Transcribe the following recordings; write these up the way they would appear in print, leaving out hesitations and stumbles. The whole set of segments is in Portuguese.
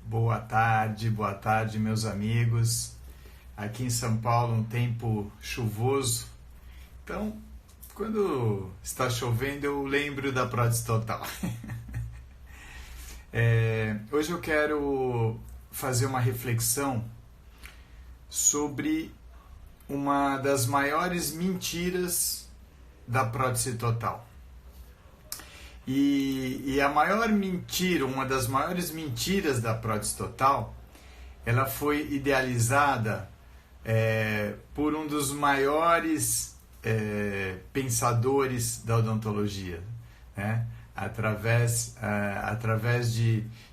Boa tarde, meus amigos. Aqui em São Paulo, um tempo chuvoso. Então, quando está chovendo, eu lembro da Prótese Total. Hoje eu quero fazer uma reflexão sobre uma das maiores mentiras da Prótese Total. E a maior mentira, uma das maiores mentiras da Prótese Total, ela foi idealizada por um dos maiores pensadores da odontologia, né? Através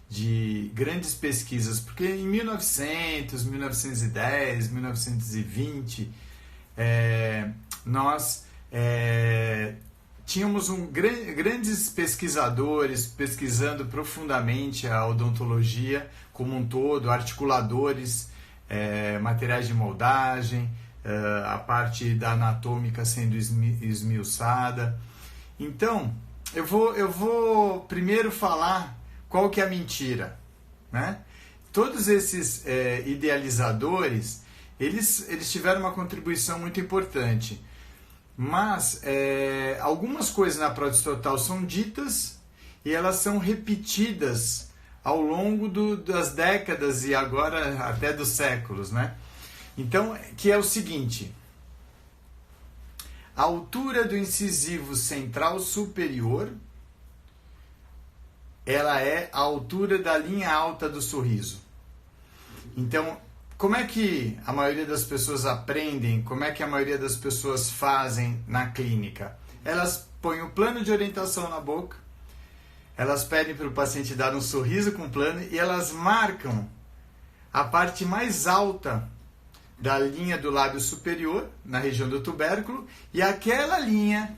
de grandes pesquisas, porque em 1900, 1910, 1920, nós tínhamos grandes pesquisadores pesquisando profundamente a odontologia como um todo, articuladores, materiais de moldagem, a parte da anatômica sendo esmiuçada. Então, eu vou primeiro falar qual que é a mentira, né? Todos esses idealizadores, eles tiveram uma contribuição muito importante. Mas algumas coisas na Prótese Total são ditas e elas são repetidas ao longo das décadas e agora até dos séculos, né? Então, que é o seguinte: a altura do incisivo central superior, ela é a altura da linha alta do sorriso. Então, como é que a maioria das pessoas aprendem, como é que a maioria das pessoas fazem na clínica? Elas põem o plano de orientação na boca, elas pedem para o paciente dar um sorriso com o plano e elas marcam a parte mais alta da linha do lábio superior, na região do tubérculo, e aquela linha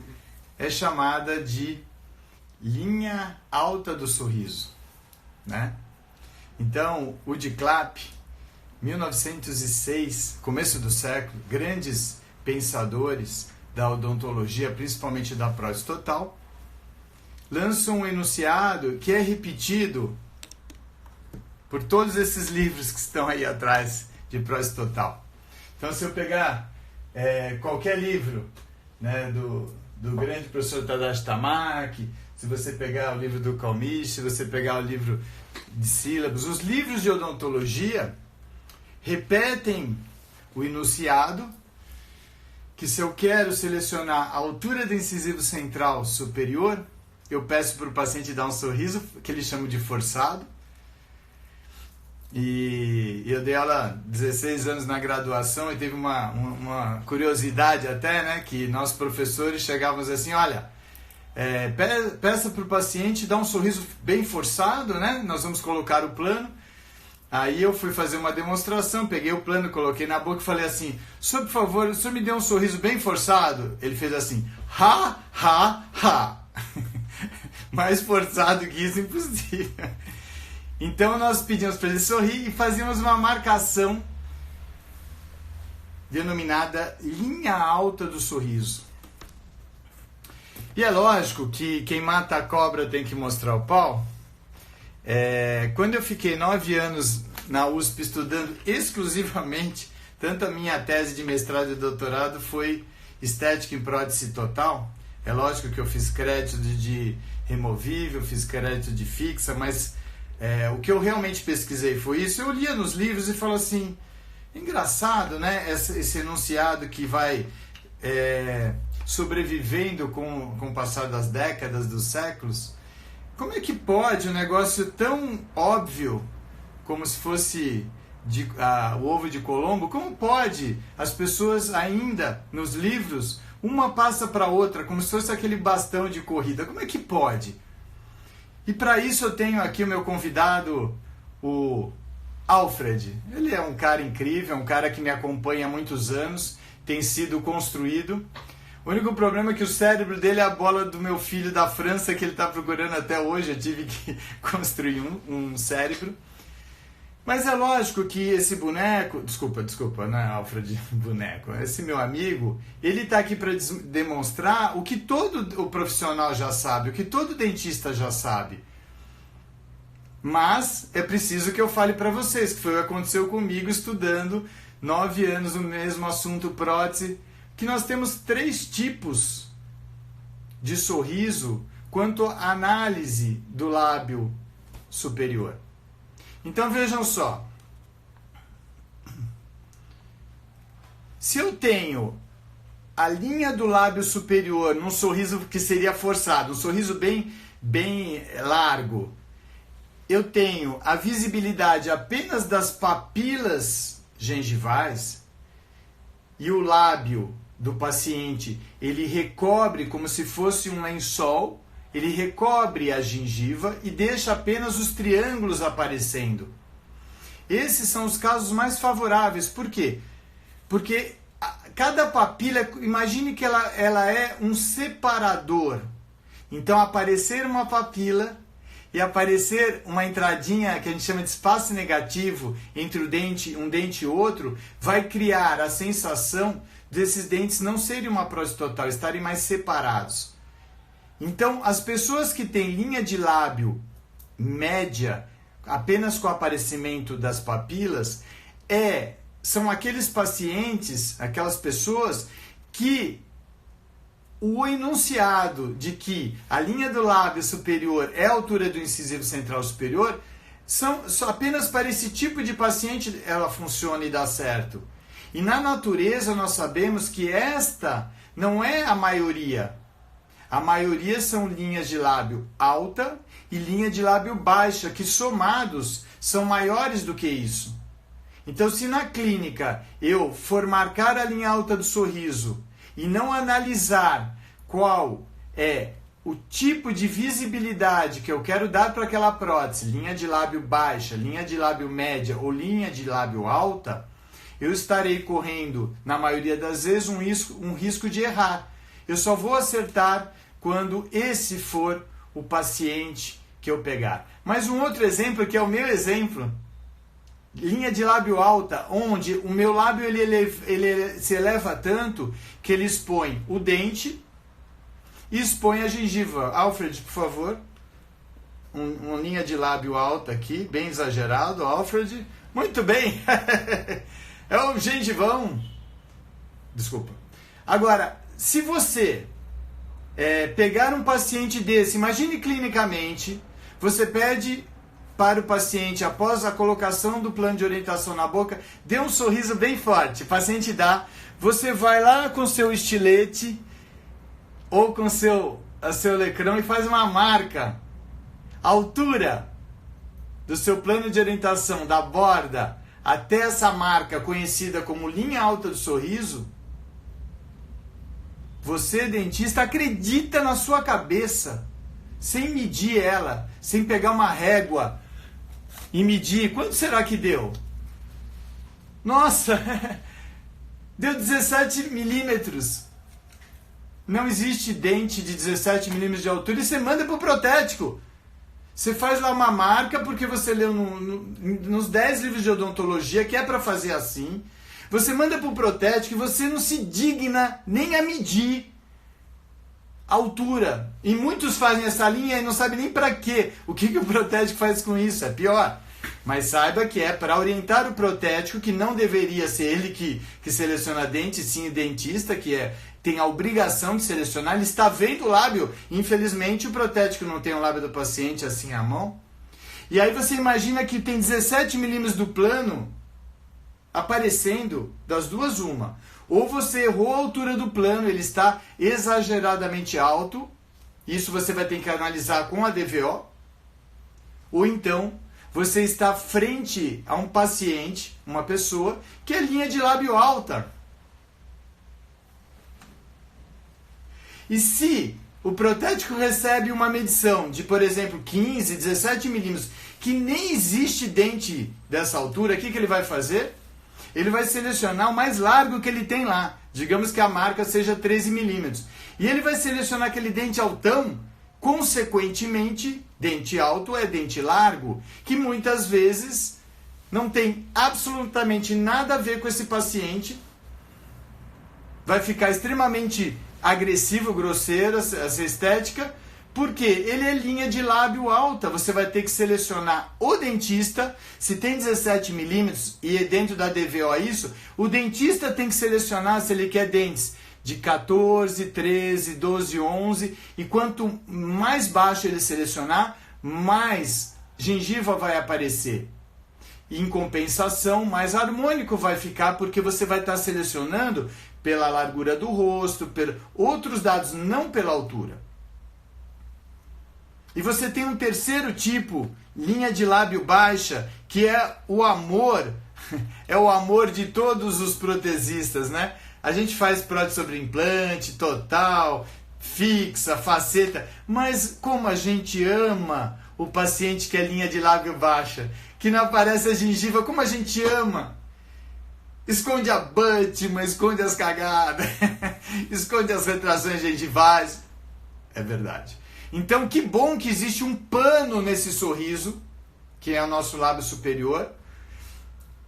é chamada de linha alta do sorriso, né? Então, o de Clapp, 1906, começo do século, grandes pensadores da odontologia, principalmente da Prótese Total, lançam um enunciado que é repetido por todos esses livros que estão aí atrás de Prótese Total. Então, se eu pegar qualquer livro, né, do grande professor Tadashi Tamaki, se você pegar o livro do Calmiche, se você pegar o livro de sílabos, os livros de odontologia repetem o enunciado, que se eu quero selecionar a altura do incisivo central superior, eu peço para o paciente dar um sorriso, que eles chamam de forçado. E eu dei aula 16 anos na graduação e teve uma curiosidade até, né, que nós professores chegávamos assim: olha, peça para o paciente dar um sorriso bem forçado, né? Nós vamos colocar o plano. Aí eu fui fazer uma demonstração, peguei o plano, coloquei na boca e falei assim: senhor, por favor, o senhor me deu um sorriso bem forçado? Ele fez assim: ha, ha, ha. Mais forçado que isso, impossível. Então nós pedimos para ele sorrir e fazíamos uma marcação denominada linha alta do sorriso. E é lógico que quem mata a cobra tem que mostrar o pau. Quando eu fiquei 9 anos na USP estudando exclusivamente, tanto a minha tese de mestrado e doutorado foi estética em prótese total. É lógico que eu fiz crédito de removível, fiz crédito de fixa, mas o que eu realmente pesquisei foi isso. Eu lia nos livros e falo assim: engraçado, né? Esse enunciado que vai sobrevivendo com o passar das décadas, dos séculos. Como é que pode um negócio tão óbvio, como se fosse o ovo de Colombo, como pode as pessoas ainda, nos livros, uma passa para outra, como se fosse aquele bastão de corrida? Como é que pode? E para isso eu tenho aqui o meu convidado, o Alfred. Ele é um cara incrível, é um cara que me acompanha há muitos anos, tem sido construído. O único problema é que o cérebro dele é a bola do meu filho da França, que ele está procurando até hoje. Eu tive que construir um cérebro. Mas é lógico que esse boneco... Desculpa, não é Alfred boneco. Esse meu amigo, ele está aqui para demonstrar o que todo o profissional já sabe, o que todo dentista já sabe. Mas é preciso que eu fale para vocês, que foi o que aconteceu comigo estudando 9 anos no mesmo assunto prótese, que nós temos 3 tipos de sorriso quanto à análise do lábio superior. Então vejam só, se eu tenho a linha do lábio superior num sorriso que seria forçado, um sorriso bem largo, eu tenho a visibilidade apenas das papilas gengivais e o lábio do paciente, ele recobre como se fosse um lençol, ele recobre a gengiva e deixa apenas os triângulos aparecendo. Esses são os casos mais favoráveis. Por quê? Porque cada papila, imagine que ela é um separador. Então, aparecer uma papila e aparecer uma entradinha que a gente chama de espaço negativo entre um dente e outro, vai criar a sensação desses dentes não serem uma prótese total, estarem mais separados. Então, as pessoas que têm linha de lábio média, apenas com o aparecimento das papilas, são aqueles pacientes, aquelas pessoas que o enunciado de que a linha do lábio superior é a altura do incisivo central superior, só apenas para esse tipo de paciente ela funciona e dá certo. E na natureza nós sabemos que esta não é a maioria. A maioria são linhas de lábio alta e linha de lábio baixa, que somados são maiores do que isso. Então, se na clínica eu for marcar a linha alta do sorriso e não analisar qual é o tipo de visibilidade que eu quero dar para aquela prótese, linha de lábio baixa, linha de lábio média ou linha de lábio alta, eu estarei correndo, na maioria das vezes, um risco de errar. Eu só vou acertar quando esse for o paciente que eu pegar. Mas um outro exemplo, que é o meu exemplo, linha de lábio alta, onde o meu lábio ele se eleva tanto que ele expõe o dente e expõe a gengiva. Alfred, por favor. Uma linha de lábio alta aqui, bem exagerado, Alfred. Muito bem. É o gengivão. Desculpa. Agora, se você pegar um paciente desse, imagine clinicamente, você pede para o paciente, após a colocação do plano de orientação na boca, dê um sorriso bem forte. O paciente dá, você vai lá com seu estilete ou com seu lecrão e faz uma marca. A altura do seu plano de orientação, da borda até essa marca conhecida como linha alta do sorriso, você, dentista, acredita na sua cabeça, sem medir ela, sem pegar uma régua e medir. Quanto será que deu? Nossa, deu 17 milímetros. Não existe dente de 17 milímetros de altura e você manda para o protético. Você faz lá uma marca porque você leu nos 10 livros de odontologia que é para fazer assim. Você manda para o protético e você não se digna nem a medir a altura. E muitos fazem essa linha e não sabem nem para quê. O que o protético faz com isso? É pior. Mas saiba que é para orientar o protético, que não deveria ser ele que seleciona dente, sim o dentista, tem a obrigação de selecionar. Ele está vendo o lábio. Infelizmente o protético não tem o lábio do paciente assim à mão. E aí você imagina que tem 17 milímetros do plano aparecendo, das duas uma. Ou você errou a altura do plano, ele está exageradamente alto, isso você vai ter que analisar com a DVO, ou então você está frente a um paciente, uma pessoa, que é linha de lábio alta. E se o protético recebe uma medição de, por exemplo, 15, 17 milímetros, que nem existe dente dessa altura, o que ele vai fazer? Ele vai selecionar o mais largo que ele tem lá. Digamos que a marca seja 13 milímetros. E ele vai selecionar aquele dente altão. Consequentemente, dente alto é dente largo, que muitas vezes não tem absolutamente nada a ver com esse paciente. Vai ficar extremamente agressivo, grosseiro essa estética, Por quê? Ele é linha de lábio alta. Você vai ter que selecionar o dentista. Se tem 17 milímetros e é dentro da DVO isso, o dentista tem que selecionar se ele quer dentes de 14, 13, 12, 11. E quanto mais baixo ele selecionar, mais gengiva vai aparecer. E em compensação, mais harmônico vai ficar, porque você vai estar selecionando pela largura do rosto, por outros dados, não pela altura. E você tem um terceiro tipo, linha de lábio baixa, que é o amor, é o amor de todos os protesistas, né? A gente faz prótese sobre implante, total, fixa, faceta, mas como a gente ama o paciente que é linha de lábio baixa, que não aparece a gengiva, como a gente ama. Esconde a butma, esconde as cagadas, esconde as retrações gengivais. É verdade. Então, que bom que existe um pano nesse sorriso, que é o nosso lábio superior,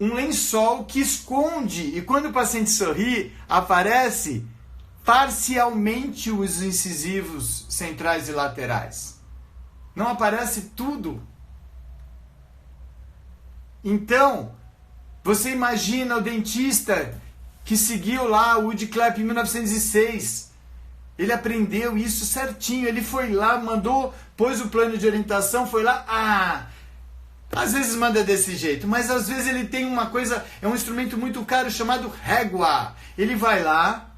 um lençol que esconde, e quando o paciente sorri, aparece parcialmente os incisivos centrais e laterais. Não aparece tudo. Então, você imagina o dentista que seguiu lá o Woody Clapp em 1906. Ele aprendeu isso certinho. Ele foi lá, mandou, pôs o plano de orientação, foi lá. Às vezes manda desse jeito, mas às vezes ele tem uma coisa, é um instrumento muito caro chamado régua. Ele vai lá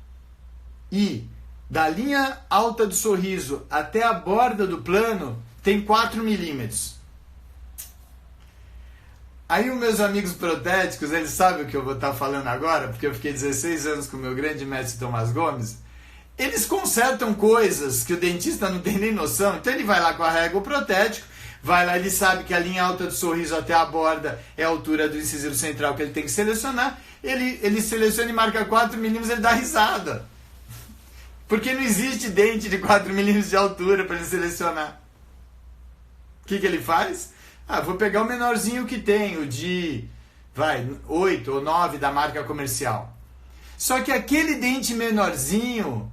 e da linha alta do sorriso até a borda do plano tem 4 milímetros. Aí os meus amigos protéticos, eles sabem o que eu vou estar falando agora, porque eu fiquei 16 anos com o meu grande mestre Tomás Gomes. Eles consertam coisas que o dentista não tem nem noção. Então ele vai lá com a régua protético, vai lá, ele sabe que a linha alta do sorriso até a borda é a altura do incisivo central que ele tem que selecionar. Ele seleciona e marca 4 milímetros, ele dá risada. Porque não existe dente de 4 milímetros de altura para ele selecionar. O que ele faz? Vou pegar o menorzinho que tem, o de 8 ou 9 da marca comercial. Só que aquele dente menorzinho,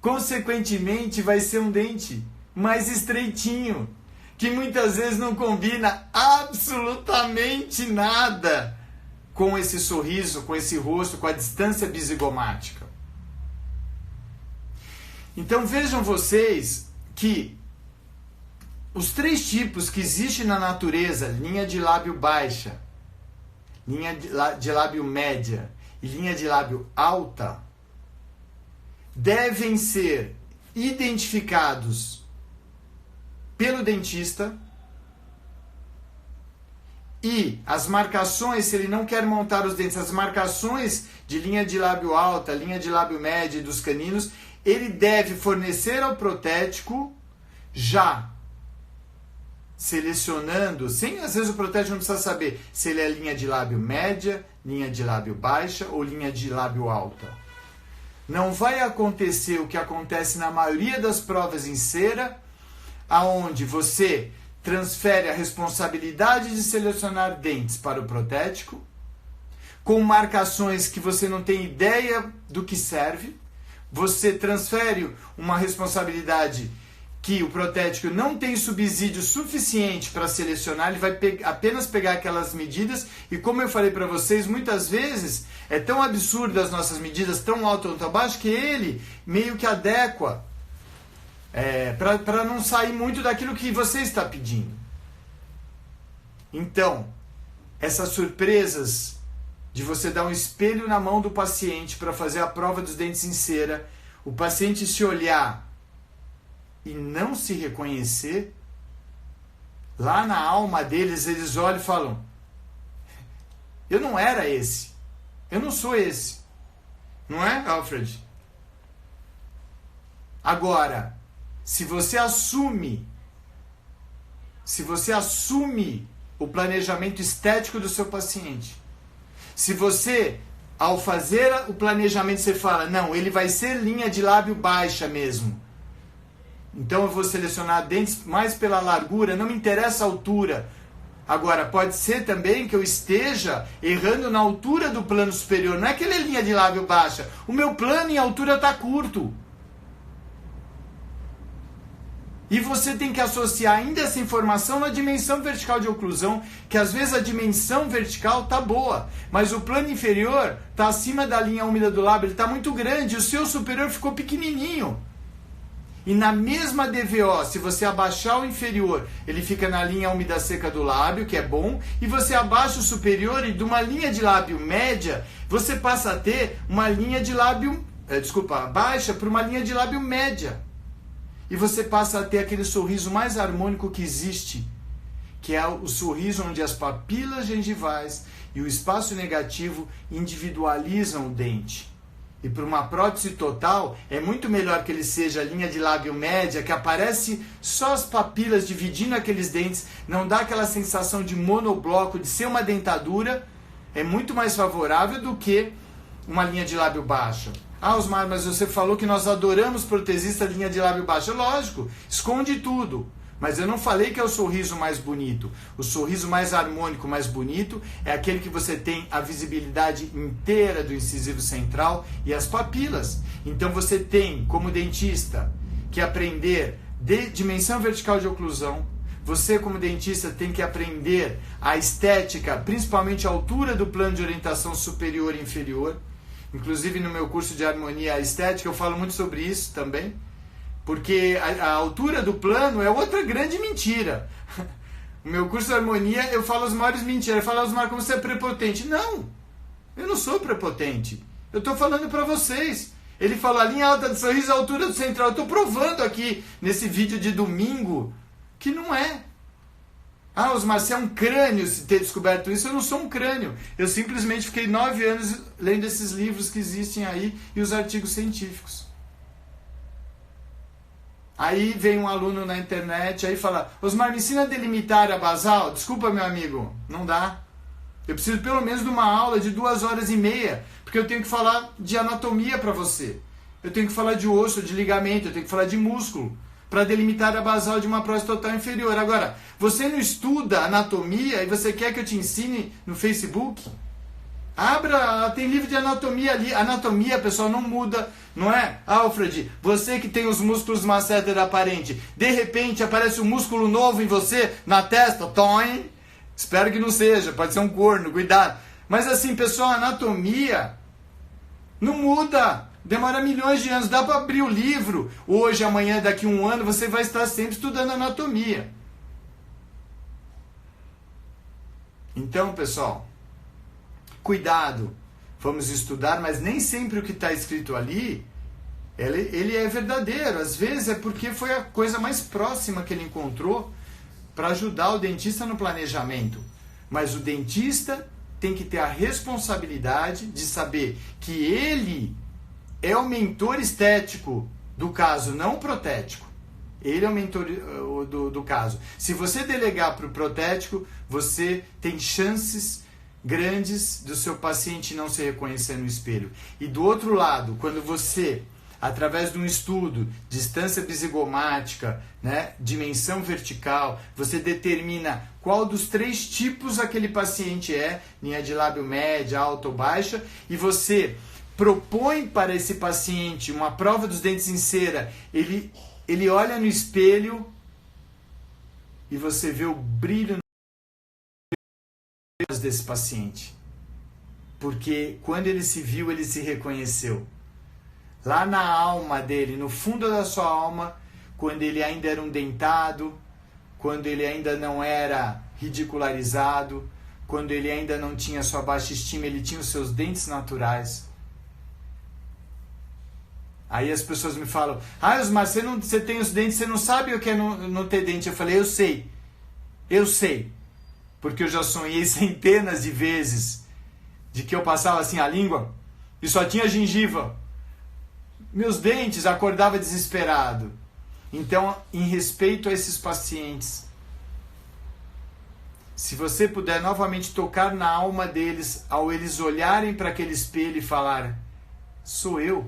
consequentemente, vai ser um dente mais estreitinho, que muitas vezes não combina absolutamente nada com esse sorriso, com esse rosto, com a distância bisigomática. Então vejam vocês que os 3 tipos que existem na natureza, linha de lábio baixa, linha de lábio média e linha de lábio alta, devem ser identificados pelo dentista, e as marcações, se ele não quer montar os dentes, as marcações de linha de lábio alta, linha de lábio média e dos caninos, ele deve fornecer ao protético já selecionando, sem às vezes o protético não precisa saber se ele é linha de lábio média, linha de lábio baixa ou linha de lábio alta. Não vai acontecer o que acontece na maioria das provas em cera, aonde você transfere a responsabilidade de selecionar dentes para o protético, com marcações que você não tem ideia do que serve. Você transfere uma responsabilidade que o protético não tem subsídio suficiente para selecionar, ele vai apenas pegar aquelas medidas, e como eu falei para vocês, muitas vezes é tão absurdo as nossas medidas, tão alto ou tão baixo, que ele meio que adequa para não sair muito daquilo que você está pedindo. Então, essas surpresas de você dar um espelho na mão do paciente para fazer a prova dos dentes em cera, o paciente se olhar e não se reconhecer, lá na alma deles, eles olham e falam: eu não era esse, eu não sou esse. Não é, Alfred? Agora, se você assume o planejamento estético do seu paciente, se você, ao fazer o planejamento, você fala: não, ele vai ser linha de lábio baixa mesmo, então eu vou selecionar dentes mais pela largura, não me interessa a altura. Agora, pode ser também que eu esteja errando na altura do plano superior. Não é que ele é linha de lábio baixa. O meu plano em altura está curto. E você tem que associar ainda essa informação na dimensão vertical de oclusão, que às vezes a dimensão vertical está boa, mas o plano inferior está acima da linha úmida do lábio, ele está muito grande, o seu superior ficou pequenininho. E na mesma DVO, se você abaixar o inferior, ele fica na linha úmida seca do lábio, que é bom, e você abaixa o superior e de uma linha de lábio média, você passa a ter uma linha de lábio, baixa para uma linha de lábio média. E você passa a ter aquele sorriso mais harmônico que existe, que é o sorriso onde as papilas gengivais e o espaço negativo individualizam o dente. E para uma prótese total, é muito melhor que ele seja a linha de lábio média, que aparece só as papilas dividindo aqueles dentes, não dá aquela sensação de monobloco, de ser uma dentadura, é muito mais favorável do que uma linha de lábio baixa. Ah, Osmar, mas você falou que nós adoramos protesista linha de lábio baixa. Lógico, esconde tudo. Mas eu não falei que é o sorriso mais bonito. O sorriso mais harmônico, mais bonito, é aquele que você tem a visibilidade inteira do incisivo central e as papilas. Então você tem, como dentista, que aprender de dimensão vertical de oclusão. Você, como dentista, tem que aprender a estética, principalmente a altura do plano de orientação superior e inferior. Inclusive no meu curso de harmonia estética eu falo muito sobre isso também, porque a altura do plano é outra grande mentira. No meu curso de harmonia eu falo as maiores mentiras. Eu falo, Osmar, como você é prepotente. Não, eu não sou prepotente. Eu estou falando para vocês. Ele falou a linha alta do sorriso, a altura do central. Eu estou provando aqui nesse vídeo de domingo que não é. Ah, Osmar, você é um crânio se ter descoberto isso. Eu não sou um crânio. Eu simplesmente fiquei 9 anos lendo esses livros que existem aí e os artigos científicos. Aí vem um aluno na internet aí fala, Osmar, me ensina a delimitar a área basal. Desculpa, meu amigo, não dá. Eu preciso pelo menos de uma aula de 2h30, porque eu tenho que falar de anatomia para você. Eu tenho que falar de osso, de ligamento, eu tenho que falar de músculo, para delimitar a basal de uma prótese total inferior. Agora, você não estuda anatomia e você quer que eu te ensine no Facebook? Abra, tem livro de anatomia ali. Anatomia, pessoal, não muda, não é? Alfred, você que tem os músculos masséter aparente, de repente aparece um músculo novo em você, na testa, toim. Espero que não seja, pode ser um corno, cuidado. Mas assim, pessoal, anatomia não muda. Demora milhões de anos, dá para abrir o livro. Hoje, amanhã, daqui a 1 ano, você vai estar sempre estudando anatomia. Então, pessoal, cuidado. Vamos estudar, mas nem sempre o que está escrito ali, ele é verdadeiro. Às vezes é porque foi a coisa mais próxima que ele encontrou para ajudar o dentista no planejamento. Mas o dentista tem que ter a responsabilidade de saber que ele é o mentor estético do caso, não o protético. Ele é o mentor do caso. Se você delegar para o protético, você tem chances grandes do seu paciente não se reconhecer no espelho. E do outro lado, quando você, através de um estudo, distância bisigomática, né, dimensão vertical, você determina qual dos 3 tipos aquele paciente é, linha de lábio média, alta ou baixa, e você propõe para esse paciente uma prova dos dentes em cera, ele olha no espelho e você vê o brilho desse paciente. Porque quando ele se viu, ele se reconheceu. Lá na alma dele, no fundo da sua alma, quando ele ainda era um dentado, quando ele ainda não era ridicularizado, quando ele ainda não tinha sua baixa estima, ele tinha os seus dentes naturais. Aí as pessoas me falam, Osmar, você tem os dentes, você não sabe o que é não ter dente. Eu falei, eu sei, porque eu já sonhei centenas de vezes de que eu passava assim a língua e só tinha gengiva. Meus dentes, acordava desesperado. Então, em respeito a esses pacientes, se você puder novamente tocar na alma deles, ao eles olharem para aquele espelho e falar, sou eu.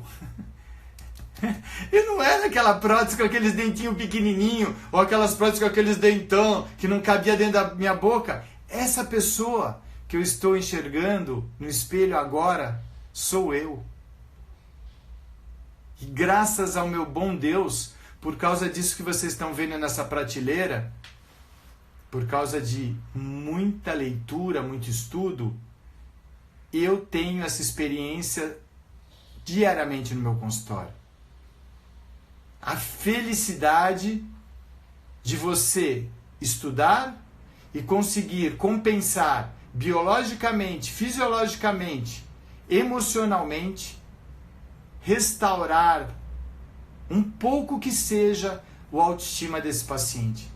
Eu não era aquela prótese com aqueles dentinhos pequenininhos, ou aquelas próteses com aqueles dentão que não cabia dentro da minha boca. Essa pessoa que eu estou enxergando no espelho agora, sou eu. E graças ao meu bom Deus, por causa disso que vocês estão vendo nessa prateleira, por causa de muita leitura, muito estudo, eu tenho essa experiência diariamente no meu consultório. A felicidade de você estudar e conseguir compensar biologicamente, fisiologicamente, emocionalmente, restaurar um pouco que seja o autoestima desse paciente,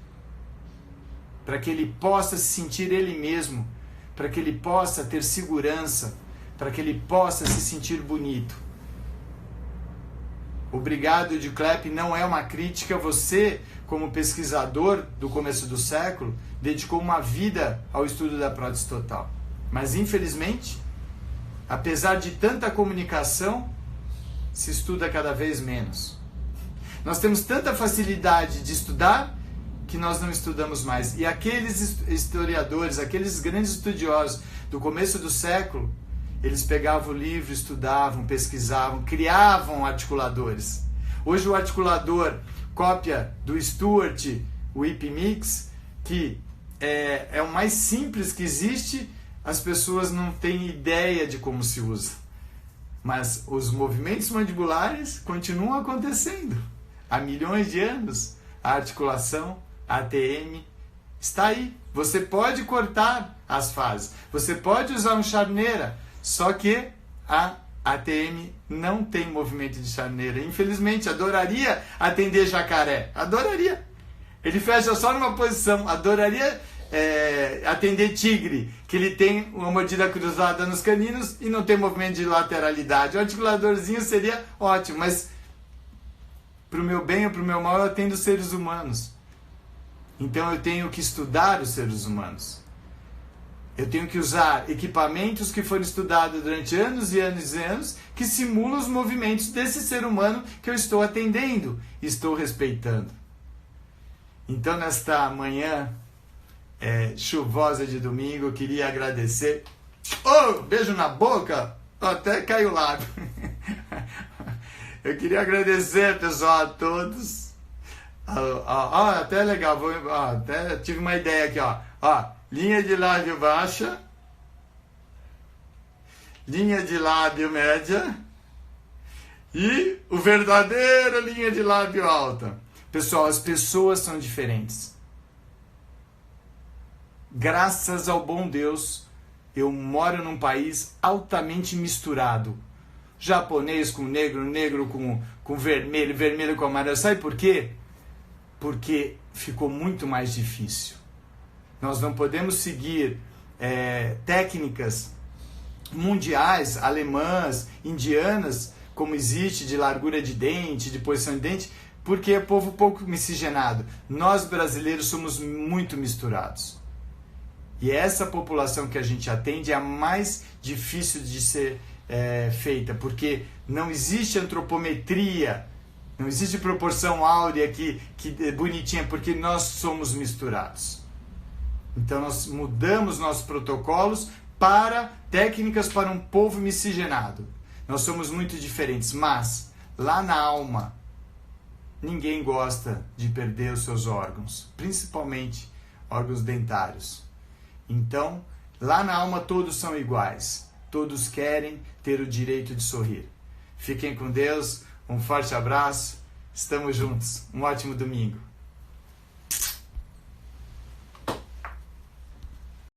para que ele possa se sentir ele mesmo, para que ele possa ter segurança, para que ele possa se sentir bonito. Obrigado, de Klepp, não é uma crítica. Você, como pesquisador do começo do século, dedicou uma vida ao estudo da prótese total. Mas, infelizmente, apesar de tanta comunicação, se estuda cada vez menos. Nós temos tanta facilidade de estudar que nós não estudamos mais. E aqueles historiadores, aqueles grandes estudiosos do começo do século, eles pegavam o livro, estudavam, pesquisavam, criavam articuladores. Hoje o articulador cópia do Stuart, o IPMIX, que é o mais simples que existe, as pessoas não têm ideia de como se usa. Mas os movimentos mandibulares continuam acontecendo. Há milhões de anos, a articulação, a ATM, está aí. Você pode cortar as fases, você pode usar um charneira, só que a ATM não tem movimento de charneira. Infelizmente, adoraria atender jacaré. Adoraria. Ele fecha só numa posição. Adoraria atender tigre, que ele tem uma mordida cruzada nos caninos e não tem movimento de lateralidade. O articuladorzinho seria ótimo, mas para o meu bem ou para o meu mal eu atendo seres humanos. Então eu tenho que estudar os seres humanos. Eu tenho que usar equipamentos que foram estudados durante anos e anos e anos, que simulam os movimentos desse ser humano que eu estou atendendo e estou respeitando. Então, nesta manhã chuvosa de domingo, eu queria agradecer. Beijo na boca! Até caiu o lábio. Eu queria agradecer, pessoal, a todos. Até legal, até tive uma ideia aqui, linha de lábio baixa, linha de lábio média e o verdadeiro linha de lábio alta. Pessoal, as pessoas são diferentes. Graças ao bom Deus, eu moro num país altamente misturado. Japonês com negro, negro com vermelho, vermelho com amarelo. Sabe por quê? Porque ficou muito mais difícil. Nós não podemos seguir técnicas mundiais, alemãs, indianas, como existe de largura de dente, de posição de dente, porque é povo pouco miscigenado. Nós brasileiros somos muito misturados. E essa população que a gente atende é a mais difícil de ser feita, porque não existe antropometria, não existe proporção áurea que é bonitinha, porque nós somos misturados. Então nós mudamos nossos protocolos para técnicas para um povo miscigenado. Nós somos muito diferentes, mas lá na alma ninguém gosta de perder os seus órgãos, principalmente órgãos dentários. Então, lá na alma todos são iguais, todos querem ter o direito de sorrir. Fiquem com Deus, um forte abraço, estamos juntos, um ótimo domingo.